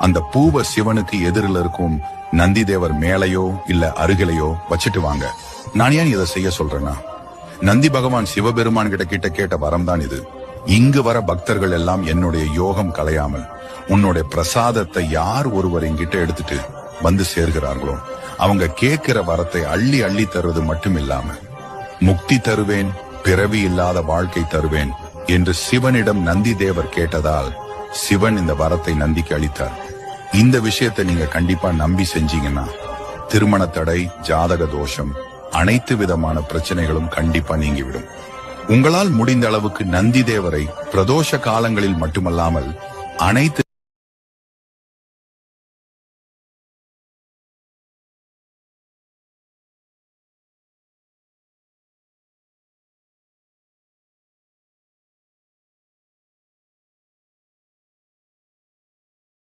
அந்த பூவை சிவனுக்கு எதிரில் இருக்கும் நந்தி தேவர் மேலையோ இல்ல அருகிலையோ வச்சுட்டு வாங்க. நான் ஏன் இதை செய்ய சொல்றேன்னா, நந்தி பகவான் சிவபெருமான் கிட்ட கேட்ட வரம் தான் இது. இங்கு வர பக்தர்கள் எல்லாம் என்னுடைய யோகம் கலையாமல் உன்னுடைய பிரசாதத்தை யார் ஒருவர் என்கிட்ட எடுத்துட்டு வந்து சேர்கிறார்களோ அவங்க கேட்கிற வரத்தை அள்ளி அள்ளி தருவது மட்டும் இல்லாம முக்தி தருவேன், பிறவி இல்லாத வாழ்க்கை தருவேன் என்று சிவனிடம் நந்தி தேவர் கேட்டதால் சிவன் இந்த வரத்தை நந்திக்கு அளித்தார். இந்த விஷயத்தை நீங்க கண்டிப்பா நம்பி செஞ்சீங்கன்னா திருமண தடை, ஜாதக தோஷம், அனைத்து விதமான பிரச்சனைகளும் கண்டிப்பா நீங்கிவிடும். உங்களால் முடிந்த அளவுக்கு நந்தி தேவரை பிரதோஷ காலங்களில் மட்டுமல்லாமல் அனைத்து